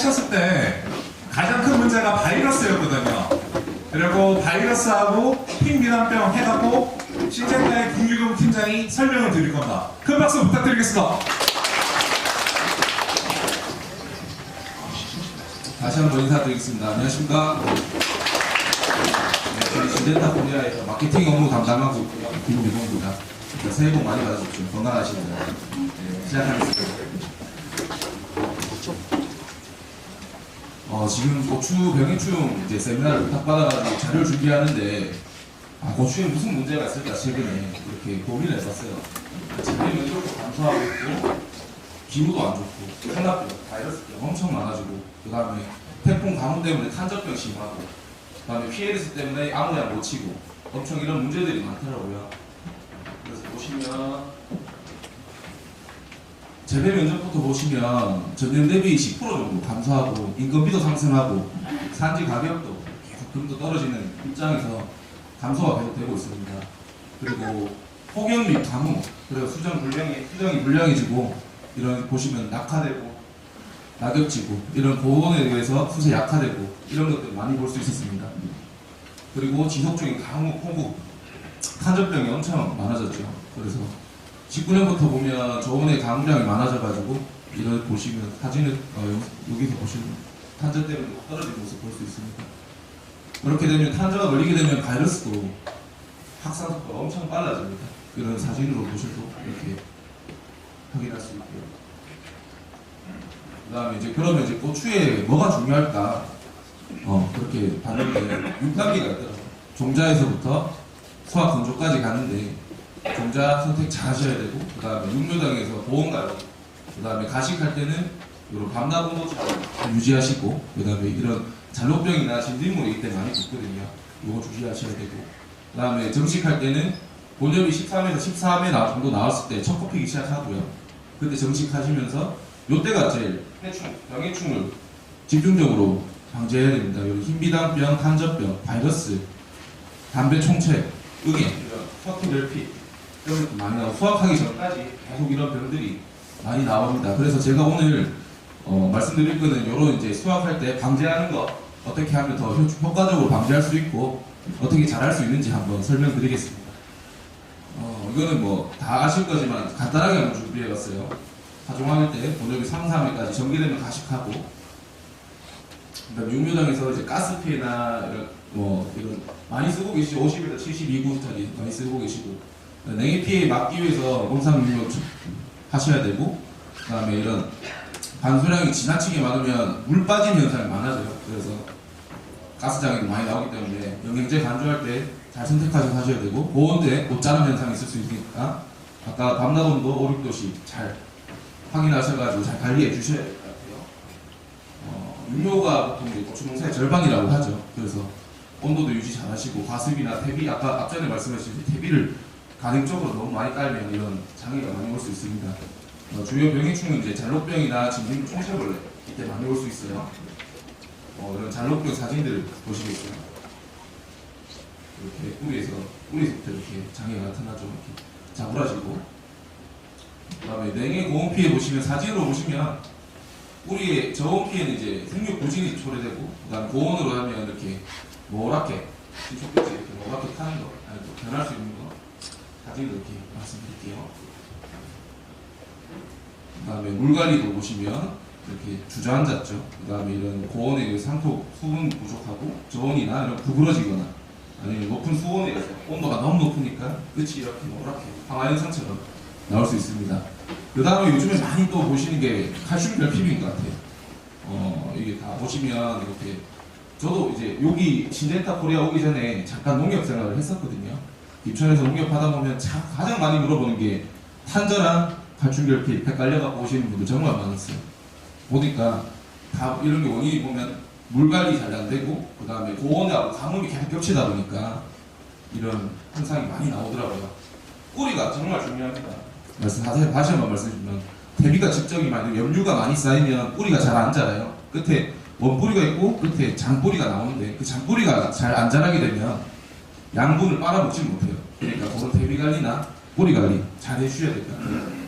하셨을 때 가장 큰 문제가 바이러스였거든요. 그리고 바이러스하고 핑비단병 해갖고 신재타의 김규동 팀장이 설명을 드릴 겁니다. 큰 박수 부탁드리겠습니다. 다시 한번 인사드리겠습니다. 안녕하십니까. 네, 저희 신재타 코리아에서 마케팅 업무 담당하고 있고요. 김규동입니다. 새해 복 많이 받으십시오. 건강하시고요. 네, 시작하겠습니다. 지금 고추 병해충 이제 세미나를 부탁받아가지고 자료를 준비하는데 고추에 무슨 문제가 있을까 최근에 그렇게 고민을 했었어요. 자료 면적도 감소하고 있고 기후도 안 좋고 산나병, 바이러스병 엄청 많아지고 그 다음에 태풍 가뭄 때문에 탄저병 심하고 그 다음에 피해리스 때문에 아무데나 못 치고 엄청 이런 문제들이 많더라고요. 그래서 보시면 재배 면적부터 보시면 전년 대비 10% 정도 감소하고 인건비도 상승하고 산지 가격도 계속 금도 떨어지는 입장에서 감소가 계속 되고 있습니다. 그리고 폭염 및 가뭄, 그리고 수정이 불량해지고 이런 보시면 낙하되고 낙엽지고 이런 고온에 의해서 수세 약화되고 이런 것들 많이 볼 수 있었습니다. 그리고 지속적인 강우, 폭우, 탄저병이 엄청 많아졌죠. 그래서 19년부터 보면 저온의 가물량이 많아져가지고 이런 보시면 사진을 여기서 보시면 탄저 때문에 떨어지는 모습 볼 수 있습니다. 그렇게 되면 탄저가 걸리게 되면 바이러스도 확산 속도가 엄청 빨라집니다. 이런 사진으로 보셔도 이렇게 확인할 수 있고요. 그 다음에 이제 그러면 이제 고추에 뭐가 중요할까? 그렇게 봤는데 6단계가 있더라고요. 종자에서부터 수확 건조까지 가는데 종자 선택 잘 하셔야 되고 그 다음에 육묘당에서 보온가루 그 다음에 가식할 때는 이런 밤낮온도 잘 유지하시고 그 다음에 이런 잔로병이나 진딧물이 이때 많이 붙거든요. 이거 주시하셔야 되고 그 다음에 정식할 때는 본엽이 13에서 13회 정도 나왔을 때 첫 코피기 시작하고요. 그때 정식하시면서 이때가 제일 병해충을 집중적으로 방지해야 됩니다. 여기 흰비단병, 탄저병, 바이러스, 담배 총체, 응애, 서투ler피 이런 것도 많이 나오고 수확하기 전까지 계속 이런 병들이 많이 나옵니다. 그래서 제가 오늘 말씀드릴 거는 이런 이제 수확할 때 방지하는 거 어떻게 하면 더 효과적으로 방지할 수 있고 어떻게 잘할 수 있는지 한번 설명드리겠습니다. 이거는 뭐 다 아실 거지만 간단하게 한번 준비해봤어요. 파종할 때 본엽이 3, 4회까지 전개되면 가식하고 그다음 육묘장에서 이제 가스 피해나 이런 많이 쓰고 계시죠. 50에서 72구짜리 많이 쓰고 계시고 냉해 피해 막기 위해서 농산육묘 하셔야 되고 그다음에 이런 반수량이 지나치게 많으면 물 빠짐 현상이 많아져요. 그래서 가스장이 많이 나오기 때문에 영양제 간주할 때 잘 선택하셔서 하셔야 되고 고온대 옷자람 현상이 있을 수 있으니까 아까 밤낮 온도 5, 6도씩 잘 확인하셔가지고 잘 관리해 주셔야 될 것 같아요. 육묘가 보통 고추 농사의 절반이라고 하죠. 그래서 온도도 유지 잘 하시고 과습이나 퇴비 아까 앞전에 말씀하신 퇴비를 가능적으로 너무 많이 깔면 이런 장애가 많이 올 수 있습니다. 주요 병해충은 이제 잔록병이나 진딧물 총체벌레 이때 많이 올 수 있어요. 이런 잔록병 사진들을 보시겠어요. 이렇게 뿌리에서부터 이렇게 장애가 나타나죠. 이렇게 자부라지고. 그다음에 냉해 고온 피해 보시면 사진으로 보시면 뿌리의 저온 피해는 이제 생육 부진이 초래되고, 그다음 고온으로 하면 이렇게 노랗게 뒤쪽까지 이렇게 노랗게 타는 거, 아니 변할 수 있는 거 사진으로 이렇게 말씀드릴게요. 그다음에 물 관리도 보시면 이렇게 주저앉았죠. 그다음에 이런 고온에 의해 상토 수분 부족하고 저온이나 이런 구부러지거나 아니면 높은 수온에 의해서 온도가 너무 높으니까 끝이 이렇게 노랗게 황화현상처럼 나올 수 있습니다. 그 다음에 요즘에 많이 또 보시는 게 칼슘 결핍인 것 같아요. 이게 다 보시면 이렇게 저도 이제 여기 신재타 코리아 오기 전에 잠깐 농협 생활을 했었거든요. 입천에서 농협하다 보면 참 가장 많이 물어보는 게 탄저랑 칼슘 결핍 헷갈려갖고 오시는 분들 정말 많았어요. 보니까 다 이런 게 원인이 보면 물 관리 잘 안 되고 그 다음에 고온하고 가뭄이 계속 겹치다 보니까 이런 현상이 많이 나오더라고요. 뿌리가 정말 중요합니다. 다시 한번 말씀드리면 대비가 집적이 많이 염류가 많이 쌓이면 뿌리가 잘 안 자라요. 끝에 원뿌리가 있고 끝에 장뿌리가 나오는데 그 장뿌리가 잘 안 자라게 되면 양분을 빨아먹지 못해요. 그러니까 그런 대비 관리나 뿌리 관리 잘 해주셔야 될 것 같아요.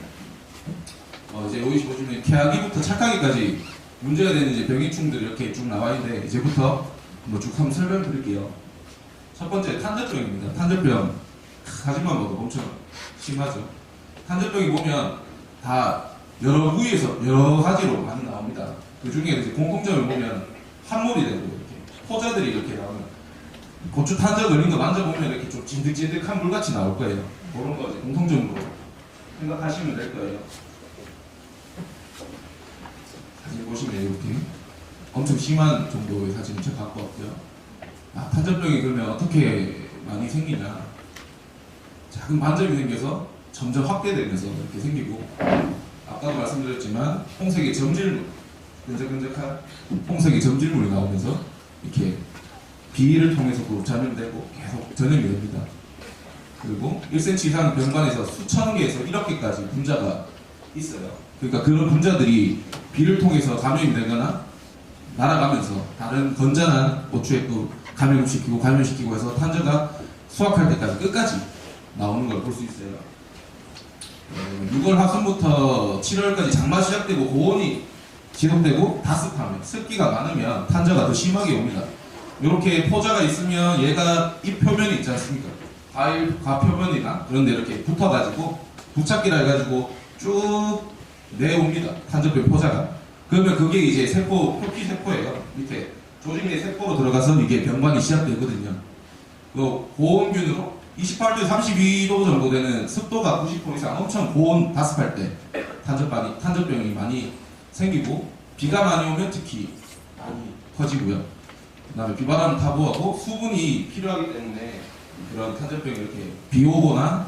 이제 여기 보시면 케야기부터 착하기까지 문제가 되는 이제 병해충들이 이렇게 쭉 나와 있는데 이제부터 쭉 한번 설명드릴게요. 첫 번째 탄저병입니다. 탄저병 사진만 봐도 엄청 심하죠. 탄저병이 보면 다 여러 부위에서 여러 가지로 많이 나옵니다. 그 중에 이제 공통점을 보면 함몰이 되고 이렇게 포자들이 이렇게 나오면 고추 탄저 걸린 거 만져보면 이렇게 좀 진득진득한 물같이 나올 거예요. 그런 거 이제 공통점으로 생각하시면 될 거예요. 사진 보시면 이렇게 엄청 심한 정도의 사진을 제가 갖고 왔고요. 탄저병이 그러면 어떻게 많이 생기냐? 작은 반점이 생겨서 점점 확대되면서 이렇게 생기고, 아까도 말씀드렸지만 홍색의 점질물, 끈적끈적한 홍색의 점질물이 나오면서 이렇게 비위를 통해서도 전염되고 계속 전염이 됩니다. 그리고 1cm 이상 병관에서 수천 개에서 1억 개까지 분자가 있어요. 그러니까 그런 분자들이 비를 통해서 감염이 되거나 날아가면서 다른 건전한 고추에 또 감염시키고 해서 탄저가 수확할 때까지 끝까지 나오는 걸 볼 수 있어요. 6월 하순부터 7월까지 장마 시작되고 고온이 지속되고 다습하면 습기가 많으면 탄저가 더 심하게 옵니다. 이렇게 포자가 있으면 얘가 잎 표면이 있지 않습니까? 과 표면이나 그런 데 이렇게 붙어가지고 부착기라 해가지고 쭉 내옵니다. 탄저병 포자가. 그러면 그게 이제 세포, 표피 세포예요. 밑에 조직 내 세포로 들어가서 이게 병관이 시작되거든요. 그 고온균으로 28도, 32도 정도 되는 습도가 90% 이상 엄청 고온 다습할 때 탄저병이 많이 생기고, 비가 많이 오면 특히 많이 퍼지고요. 그 다음에 비바람 타부하고 수분이 필요하기 때문에 그런 탄저병이 이렇게 비 오거나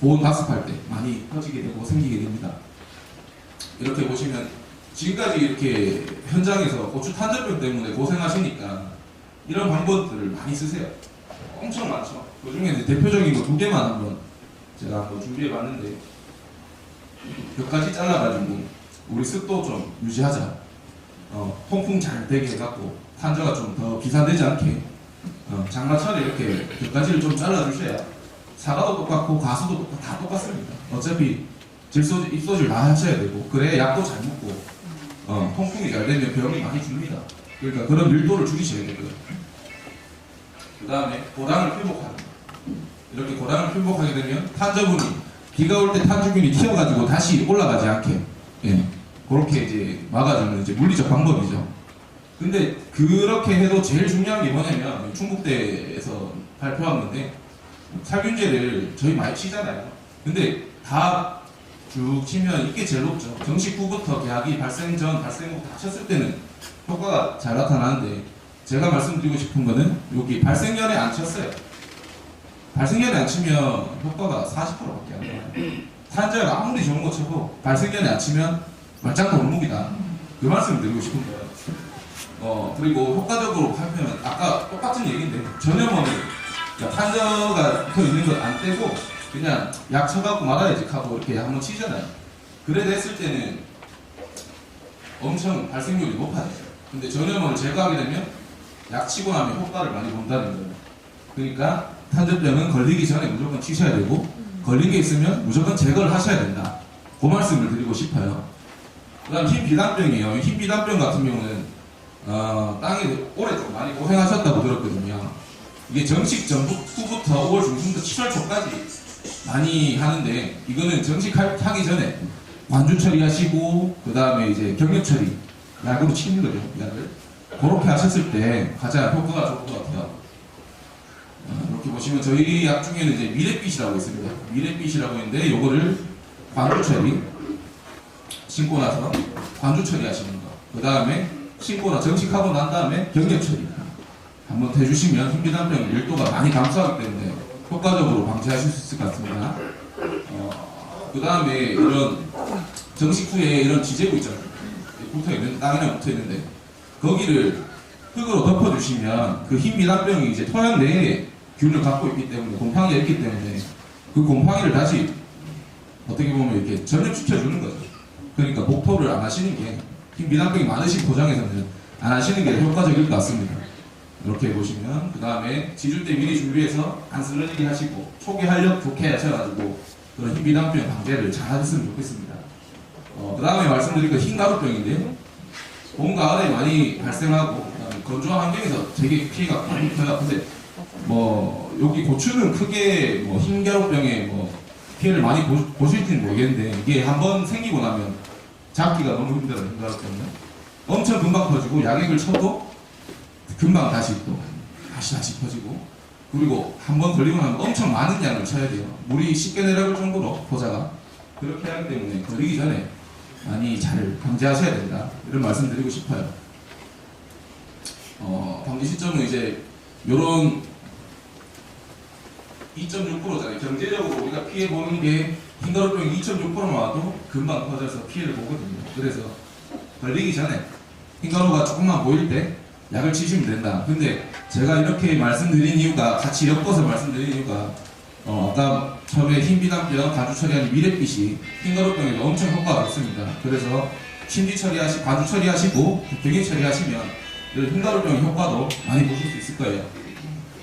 고온 다습할 때 많이 퍼지게 되고 생기게 됩니다. 이렇게 보시면 지금까지 이렇게 현장에서 고추 탄저병 때문에 고생하시니까 이런 방법들을 많이 쓰세요. 엄청 많죠. 그 중에 대표적인 거 2개만 한번 제가 한번 준비해 봤는데, 몇 가지 잘라가지고 우리 습도 좀 유지하자, 통풍 잘 되게 해갖고 탄저가 좀 더 비산되지 않게, 장마철에 이렇게 몇 가지를 좀 잘라주셔야 사과도 똑같고 가수도 다 똑같습니다. 어차피 입소질 다 하셔야 되고, 그래야 약도 잘 먹고 통풍이 잘 되면 병이 많이 줍니다. 그러니까 그런 밀도를 줄이셔야 되고요. 그 다음에 고랑을 필복합니다. 이렇게 고랑을 필복하게 되면 탄저분이 비가 올 때 탄저균이 튀어가지고 다시 올라가지 않게, 그렇게 이제 막아주는 이제 물리적 방법이죠. 근데 그렇게 해도 제일 중요한 게 뭐냐면, 충북대에서 발표한 건데, 살균제를 저희 많이 치잖아요. 근데 다 쭉 치면 이게 제일 높죠. 정식 후부터 계약이 발생 전, 발생 후 다 쳤을 때는 효과가 잘 나타나는데, 제가 말씀드리고 싶은 거는 여기 발생 전에 안 쳤어요. 발생 전에 안 치면 효과가 40%밖에 안 나와요. 탄저가 아무리 좋은 거 쳐도 발생 전에 안 치면 말짱 돌무기다. 그 말씀을 드리고 싶은 거예요. 그리고 효과적으로 발표하면 아까 똑같은 얘기인데, 전염원을 탄저가 붙어 있는 걸 안 떼고 그냥 약 쳐갖고 말아야지 하고 이렇게 한번 치잖아요. 그래 됐을 때는 엄청 발생률이 높아져요. 근데 전염원을 제거하게 되면 약 치고 나면 효과를 많이 본다는 거예요. 그러니까 탄저병은 걸리기 전에 무조건 치셔야 되고, 걸린 게 있으면 무조건 제거를 하셔야 된다. 그 말씀을 드리고 싶어요. 그 다음 흰비단병이에요. 흰비단병 같은 경우는 땅에 올해 좀 많이 고생하셨다고 들었거든요. 이게 정식 전부 후부터 5월 중순부터 7월 초까지 많이 하는데, 이거는 정식 하기 전에 관주 처리하시고 그 다음에 이제 경력 처리, 약으로 치는 거죠. 약을 그렇게 하셨을 때 가장 효과가 좋을 것 같아요. 이렇게 보시면 저희 약 중에는 이제 미래빛이라고 있습니다. 미래빛이라고 있는데, 요거를 관주 처리 신고 나서 관주 처리하시는 거, 그 다음에 신고나 정식하고 난 다음에 경력 처리 한번 해주시면 흰비단병 밀도가 많이 감소하기 때문에 효과적으로 방지하실 수 있을 것 같습니다. 그 다음에 이런 정식 후에 이런 지제구 있잖아요. 붙어있는, 땅이랑 붙어있는데, 거기를 흙으로 덮어주시면 그 흰비단병이 이제 토양 내에 균을 갖고 있기 때문에, 곰팡이가 있기 때문에 그 곰팡이를 다시 어떻게 보면 이렇게 전염시켜주는 거죠. 그러니까 목토를 안 하시는 게, 흰비단병이 많으신 고장에서는 안 하시는 게 효과적일 것 같습니다. 이렇게 보시면, 그 다음에 지줄 때 미리 준비해서 안 쓰러지게 하시고 초기 활력 좋게 하셔가지고 그런 흰비단병 방제를 잘 하셨으면 좋겠습니다. 그 다음에 말씀드릴 건 흰가루병인데요. 봄, 가을에 많이 발생하고 그다음에 건조한 환경에서 되게 피해가 많이 커요. 근데 뭐 여기 고추는 크게 뭐 흰가루병에 뭐 피해를 많이 보실지는 모르겠는데 이게 한번 생기고 나면 잡기가 너무 힘들어요. 흰가루병은 엄청 금방 퍼지고 약액을 쳐도 금방 다시 또 다시 퍼지고 그리고 한번 걸리고 나면 엄청 많은 양을 쳐야 돼요. 물이 쉽게 내려갈 정도로 포자가 그렇게 하기 때문에 걸리기 전에 많이 잘 방지하셔야 된다 이런 말씀 드리고 싶어요. 방지 시점은 이제 요런 2.6%잖아요. 경제적으로 우리가 피해 보는 게 흰가루병이 2.6%만 와도 금방 퍼져서 피해를 보거든요. 그래서 걸리기 전에 흰가루가 조금만 보일 때 약을 치시면 된다. 근데 제가 이렇게 말씀드린 이유가 같이 엮어서 말씀드린 이유가 아까 처음에 흰비단병, 가주 처리하는 미래빛이 흰가루병에도 엄청 효과가 좋습니다. 그래서 심지 처리하시, 가주 처리하시고 병행 처리하시면 흰가루병 효과도 많이 보실 수 있을 거예요.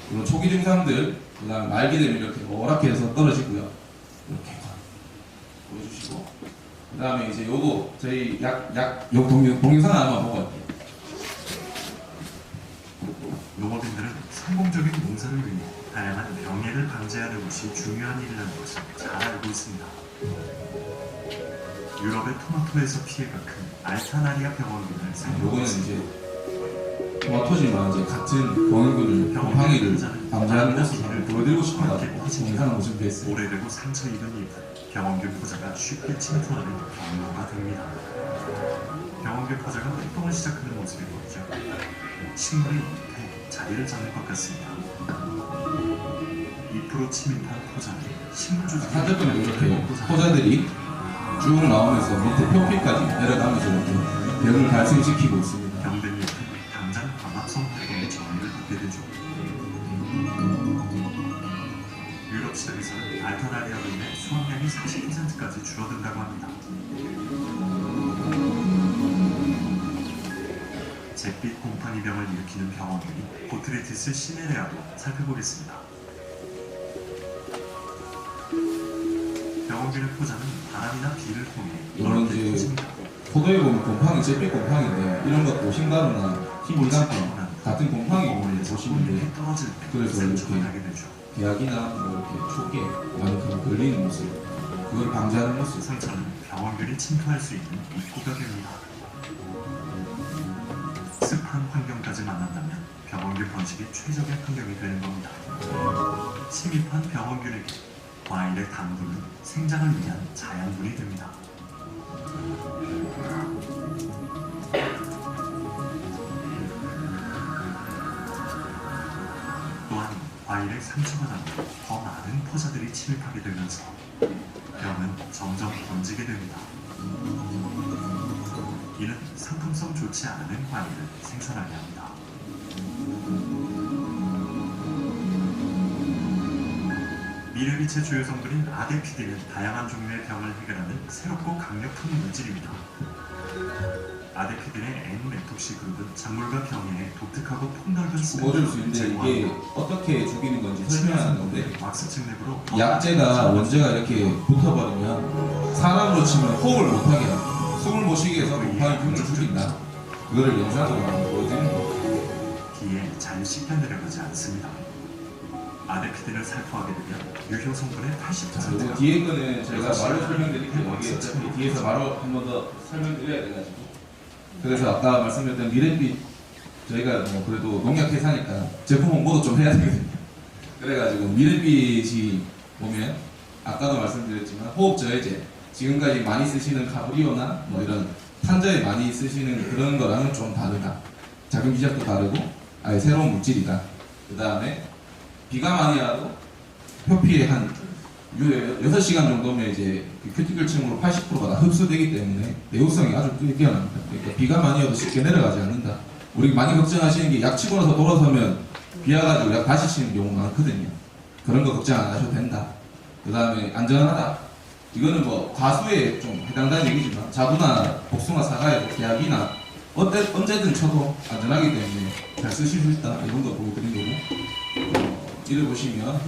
그리고 초기 증상들, 그다음 말기 되면 이렇게 오랗게 해서 떨어지고요. 이렇게 보여주시고, 그다음에 이제 요거 저희 요 동영상 한번 보고 갈게요. 농업인들은 성공적인 농사를 위해 다양한 병해를 방지하는 것이 중요한 일이라는 것을 잘 알고 있습니다. 유럽의 토마토에서 피해가 큰 알타나리아 병원균을 요거는 사용했습니다. 이제 토마토지만 이제 같은 병원균을 병항이를 방지하는 모습을 보여드리고 싶어가지고 동영상을 보시면 되겠어요. 오래되고 상처 입은 잎은 병원균 포자가 쉽게 침투하는 경로가 됩니다. 병원균 포자가 활동을 시작하는 모습이 보이죠. 식물이 잎에 자리를 잡을 것 같습니다. 잎으로 침입한 포자는 식물 조직이 한쪽은 이렇게 포자들이 쭉 나오면서 밑에 표피까지 내려가면서 이렇게 병을 발생시키고 있습니다. 병든 잎은 당장 광합성 활동에 저항을 받게 되죠. 유럽 시장에서는 알타나리아로 인해 수확량이 40%까지 줄어든다고 합니다. 잿빛 곰팡이병을 일으키는 병원균이 보트리티스 시네레아도 살펴보겠습니다. 병원균의 포자는 바람이나 비를 통해 이런 넓게 이제 퍼집니다. 포도에 보면 곰팡이, 잿빛 곰팡이인데 이런 것도 흰가루나 흰물감병 같은 곰팡이를 보시면 돼요. 떨어질 때 그래서 상처가 이렇게 나게 되죠. 계약이나 뭐 이렇게 초기에 많이 걸리는 모습, 그걸 방지하는 모습. 상처는 병원균이 침투할 수 있는 입구가 됩니다. 습한 환경까지 만난다면 병원균 번식이 최적의 환경이 되는 겁니다. 침입한 병원균에게 과일의 당분은 생장을 위한 자양분이 됩니다. 또한 과일의 상처가 나면 더 많은 포자들이 침입하게 되면서 병은 점점 번지게 됩니다. 이는 상품성 좋지 않은 과일을 생산하게 합니다. 미래빛의 주요 성분인 아데피딘은 다양한 종류의 병을 해결하는 새롭고 강력한 물질입니다. 아데피딘의 N-메톡시 그룹은 작물과 병해에 독특하고 폭넓은 보여줄 수 있는데 이게 어떻게 죽이는 건지 설명하는 건데 왁스층 내부로 약재가 원재가 이렇게 붙어버리면 사람으로 치면 호흡을 못하게 합니다. 숨을 못 쉬게 해서 곰팡이균을 죽인다. 그거를 영상으로 한번 보여드리는 거예요. 비에 잘 씻겨 내려가지 않습니다. 아데피딘을 살포하게 되면 유효 성분의 자, 그리고 80%가 뒤에 거는 제가 말로 설명드릴게요. 이게 어차피 뒤에서 바로 한 번 더 설명드려야 돼가지고. 그래서 아까 말씀드렸던 미래빛 저희가 뭐 그래도 농약 회사니까 제품 홍보도 좀 해야 되거든요. 그래가지고 미래빛이 보면 아까도 말씀드렸지만 호흡 저해제 지금까지 많이 쓰시는 카브리오나 뭐 이런 탄저에 많이 쓰시는 그런 거랑은 좀 다르다. 작용 기작도 다르고 아예 새로운 물질이다. 그 다음에 비가 많이 와도 표피에 한 6시간 정도면 이제 그 큐티클층으로 80%가 다 흡수되기 때문에 내구성이 아주 뛰어납니다. 그러니까 비가 많이 와도 쉽게 내려가지 않는다. 우리 많이 걱정하시는 게 약 치고 나서 돌아서면 비 와가지고 약 다시 치는 경우가 많거든요. 그런 거 걱정 안 하셔도 된다. 그 다음에 안전하다. 이거는 뭐 과수에 좀 해당되는 얘기지만 자두나 복숭아, 사과에 계약이나 언제든 쳐도 안전하기 때문에 잘 쓰실 수 있다. 이런 거 보여드린 거고 이를 보시면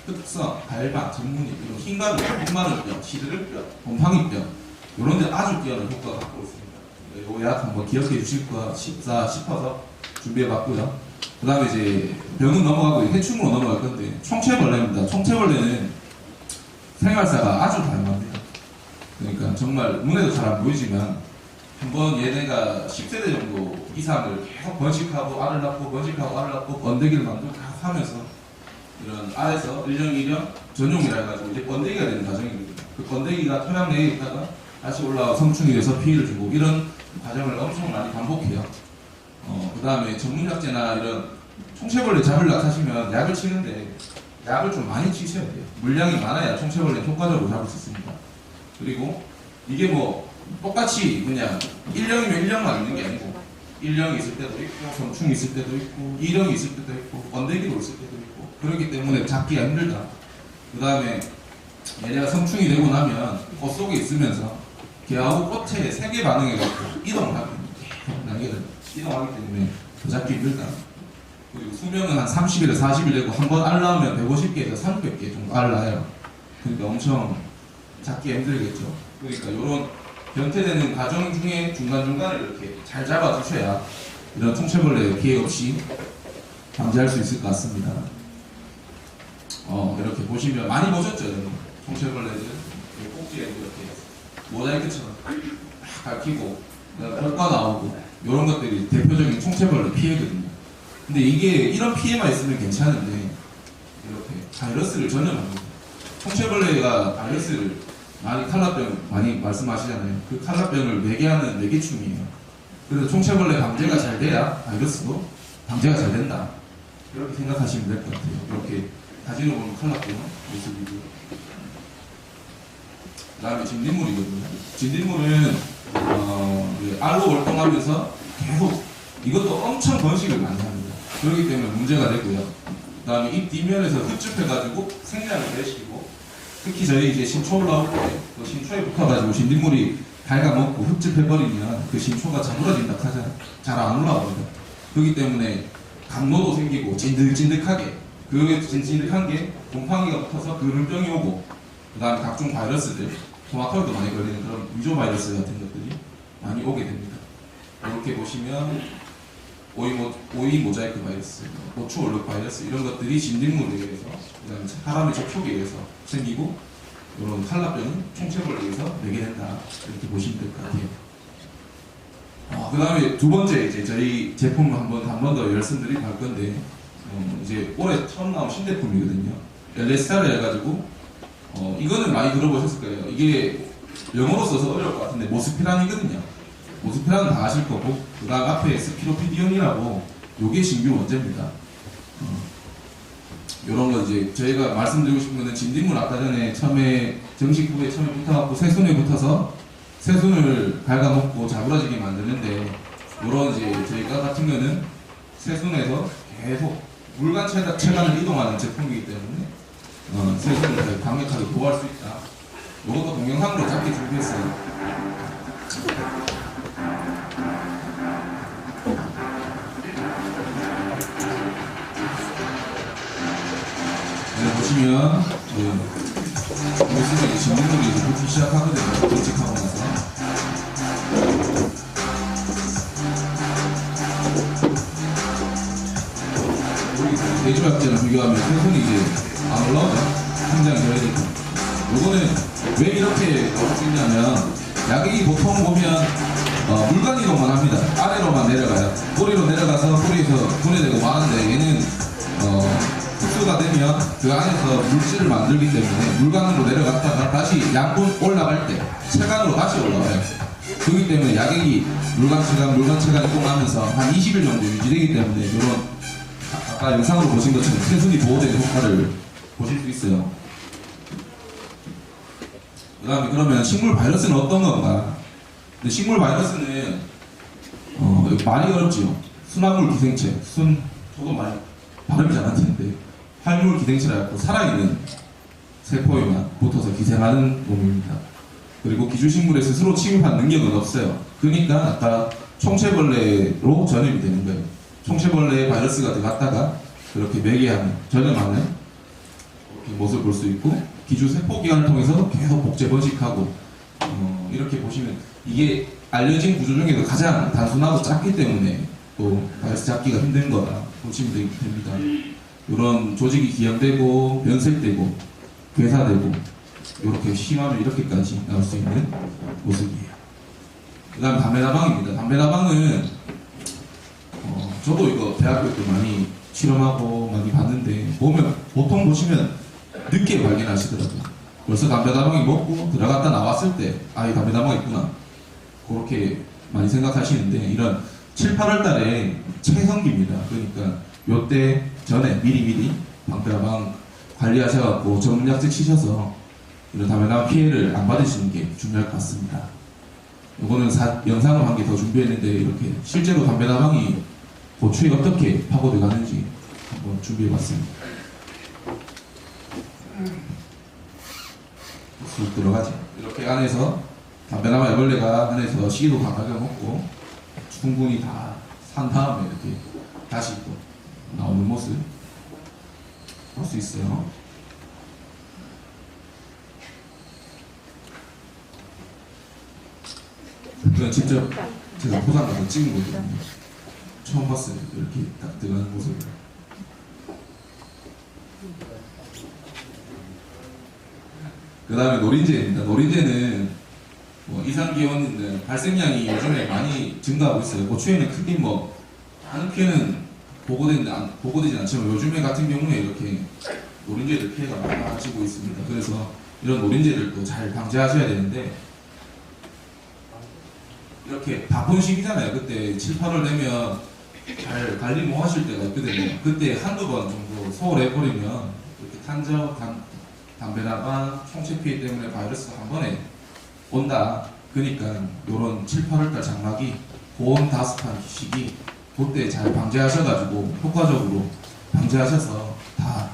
흑성, 발방, 전문이 이런 흰가루, 흑마늘병, 시드름병, 곰팡이병 이런 데 아주 뛰어난 효과가 갖고 있습니다. 요 약 한번 기억해 주실까 싶어서 준비해봤고요. 그 다음에 이제 병은 넘어가고 해충으로 넘어갈 건데 총체벌레입니다. 총체벌레는 생활사가 아주 다양합니다. 그러니까 정말 눈에도 잘 안 보이지만 한번 얘네가 10세대 정도 이상을 계속 번식하고 알을 낳고 번식하고 알을 낳고 번데기를 만들고 계속 하면서 이런 알에서 일령 전용이라 해가지고 이제 번데기가 되는 과정입니다. 그 번데기가 토양 내에 있다가 다시 올라와 성충이 돼서 피해를 주고 이런 과정을 엄청 많이 반복해요. 그 다음에 전문약제나 이런 총체벌레 잡으려고 하시면 약을 치는데 약을 좀 많이 치셔야 돼요. 물량이 많아야 총체벌레 효과적으로 잡을 수 있습니다. 그리고 이게 뭐 똑같이 그냥 1령이면 1령만 있는 게 아니고 1령이 있을 때도 있고 성충이 있을 때도 있고 2령이 있을 때도 있고 번데기로 있을 때도 있고 그렇기 때문에 잡기가 힘들다. 그 다음에 얘네가 성충이 되고 나면 꽃 속에 있으면서 개하고 꽃에 세개 반응해가지고 이동을 하게 됩니다. 날개를 이동하기 때문에 더 잡기 힘들다. 그리고 수명은 한 30일에서 40일 되고 한 번 알 낳으면 150개에서 300개 정도 알 낳아요. 그러니까 엄청 잡기 힘들겠죠. 그러니까 이런 변태되는 과정 중에 중간중간을 이렇게 잘 잡아주셔야 이런 총체벌레 피해 없이 방지할 수 있을 것 같습니다. 이렇게 보시면 많이 보셨죠? 여러분? 총체벌레들 꼭지에 이렇게 모자이크처럼 막 밝히고 혈과 나오고 이런 것들이 대표적인 총체벌레 피해거든요. 근데 이게 이런 피해만 있으면 괜찮은데 이렇게 바이러스를 전염합니다. 총체벌레가 바이러스를 많이 칼라병 많이 말씀하시잖아요. 그 칼라병을 매개하는 매개충이에요. 그래서 총체벌레 방제가 잘 돼야 바이러스도 방제가 잘 된다. 이렇게 생각하시면 될 것 같아요. 이렇게 사진으로 보면 칼라병 모습이고요. 그 다음에 진딧물이거든요. 진딧물은 알로 활동하면서 계속 이것도 엄청 번식을 많이 합니다. 그렇기 때문에 문제가 되고요. 그 다음에 잎 뒷면에서 흡집해가지고 생량을 내시키고 특히 저희 이제 신초 올라올 때 그 신초에 붙어가지고 진딧물이 갉아먹고 흡집해버리면 그 신초가 자물어진다 하잖아요. 잘 안 올라옵니다. 그렇기 때문에 감로도 생기고 찐득찐득하게 그 찐득한 게 곰팡이가 붙어서 그름병이 오고 그 다음에 각종 바이러스들 토마토에도 많이 걸리는 그런 위조 바이러스 같은 것들이 많이 오게 됩니다. 이렇게 보시면 오이 모자이크 바이러스, 고추 얼룩 바이러스 이런 것들이 진딧물에 의해서 그다음에 사람의 접촉에 의해서 생기고 이런 칼라병은 총체벌에 의해서 내게 된다 이렇게 보시면 될 것 같아요. 그 다음에 두 번째 이제 저희 제품을 한 번 더 말씀드리고 갈 건데 이제 올해 처음 나온 신제품이거든요. 엘레스타를 해가지고 이거는 많이 들어보셨을 거예요. 이게 영어로 써서 어려울 것 같은데 모스피란이거든요. 모스피란은 다 아실 거고 그 다음 앞에 스피로피디온이라고 요게 신규 원제입니다. 이런 거 이제 저희가 말씀드리고 싶은 거는 진딧물 아까 전에 처음에 정식 후에 처음에 붙어갖고 새순에 붙어서 새순을 갉아먹고 자그러지게 만드는데 이런 이제 저희가 같은 거는 새순에서 계속 물간 체간을 이동하는 제품이기 때문에 새순을 강력하게 보호할 수 있다. 이것도 동영상으로 짧게 준비했어요. 보시면 모습이 진딧물이 이제 붙기 시작하거든요. 번식하고 나서 우리 돼지박쥐랑 비교하면 새순이 이제 안 올라오죠. 성장이 돼야 되고 요거는 왜 이렇게 나올 수 있냐면 야객이 보통 보면 물간 이동만 합니다. 아래로만 내려가요. 뿌리로 내려가서 뿌리에서 분해되고 마는데 얘는 흡수가 되면 그 안에서 물질을 만들기 때문에 물간으로 내려갔다가 다시 양분 올라갈 때 체간으로 다시 올라와요. 그렇기 때문에 야객이 물간 체간 이동하면서 한 20일 정도 유지되기 때문에 이런 아까 영상으로 보신 것처럼 새순이 보호되는 효과를 보실 수 있어요. 그 다음에 그러면 식물 바이러스는 어떤 건가? 근데 식물 바이러스는 많이 어렵지요. 순화물 기생체, 저도 많이 발음이 잘 안 되는데 활물 기생체라고 살아있는 세포에만 붙어서 기생하는 놈입니다. 그리고 기주식물에 스스로 침입한 능력은 없어요. 그러니까 아까 총체벌레로 전염이 되는 거예요. 총체벌레에 바이러스가 들어갔다가 그렇게 매개하는, 전염하는 이렇게 모습을 볼 수 있고 기주세포기관을 통해서 계속 복제 번식하고 이렇게 보시면 이게 알려진 구조 중에도 가장 단순하고 작기 때문에 또 바이러스 잡기가 힘든 거라 보시면 됩니다. 이런 조직이 기형되고 변색되고 괴사되고 이렇게 심하면 이렇게까지 나올 수 있는 모습이에요. 그 다음 담배다방입니다. 담배다방은 저도 이거 대학교 때 많이 실험하고 많이 봤는데 보통 보시면 늦게 발견하시더라고요. 벌써 담배다방이 먹고 들어갔다 나왔을 때 이 담배다방이 있구나 그렇게 많이 생각하시는데 이런 7, 8월 달에 최성기입니다. 그러니까 요때 전에 미리 담배다방 관리하셔갖고 전문약재 치셔서 이런 담배다방 피해를 안 받으시는 게 중요할 것 같습니다. 이거는 영상을 한 개 더 준비했는데 이렇게 실제로 담배다방이 고추에 어떻게 파고들 가는지 한번 준비해봤습니다. 쑥 들어가지. 이렇게 안에서 담배나무 애벌레가 안에서 시기도 강하게 먹고 충분히 다 산 다음에 이렇게 다시 또 나오는 모습 볼 수 있어요. 이건 직접 제가 포장해서 찍은 거거든요. 처음 봤어요. 이렇게 딱 들어가는 모습을. 그 다음에 노린재입니다. 노린재는 이상기온은 발생량이 요즘에 많이 증가하고 있어요. 고추에는 크게 하는 피해는 보고되지 않지만 요즘에 같은 경우에 이렇게 노린재들 피해가 많아지고 있습니다. 그래서 이런 노린재들도 잘 방지하셔야 되는데 이렇게 바쁜 시기잖아요. 그때 7, 8월 되면 잘 관리 못 하실 때가 있거든요. 그때 한두 번 정도 소홀해버리면 이렇게 탄저, 담배다방, 총체 피해 때문에 바이러스가 한 번에 온다. 그러니까 이런 7, 8월달 장마기 고온 다습한 시기 그때 잘 방제하셔가지고 효과적으로 방제하셔서 다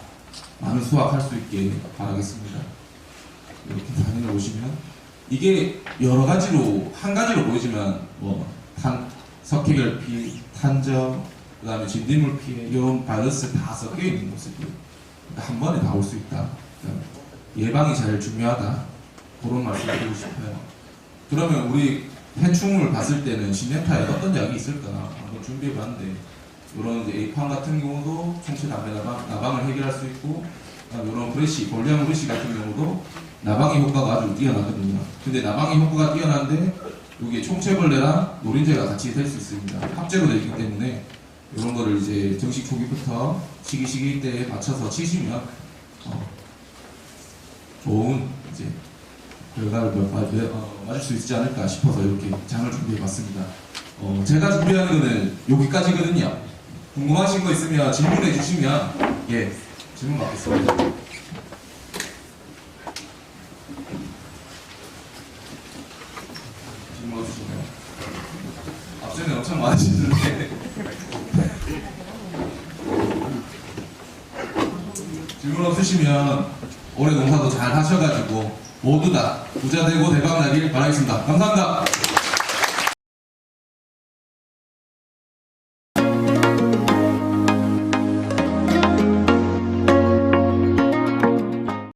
많은 수확할 수 있게 바라겠습니다. 이렇게 사진을 보시면 이게 여러 가지로 한 가지로 보이지만 석회결피, 탄저, 그 다음에 진딧물 피해 이런 바이러스 다 섞여 있는 모습이에요. 그러니까 한 번에 다 올 수 있다. 그러니까 예방이 제일 중요하다. 그런 말씀 드리고 싶어요. 그러면 우리 해충을 봤을 때는 시네타에 어떤 약이 있을까 한번 준비해봤는데 이런 이제 에이판 같은 경우도 총체 담배 나방을 해결할 수 있고 이런 브레시, 볼리앙 브레시 같은 경우도 나방의 효과가 아주 뛰어나거든요. 근데 나방의 효과가 뛰어난데 여기 총체벌레랑 노린재가 같이 될 수 있습니다. 합재로 되어 있기 때문에 이런 거를 이제 정식 초기부터 시기 때에 맞춰서 치시면 좋은 이제 결과를 맞을 수 있지 않을까 싶어서 이렇게 장을 준비해봤습니다. 제가 준비하는 거는 여기까지거든요. 궁금하신 거 있으면 질문해 주시면 질문 받겠습니다. 질문 없으시나요? 앞전에 엄청 많으시는데 질문 없으시면 올해 농사도 잘 하셔가지고 모두 다 부자 되고 대박 나길 바라겠습니다. 감사합니다.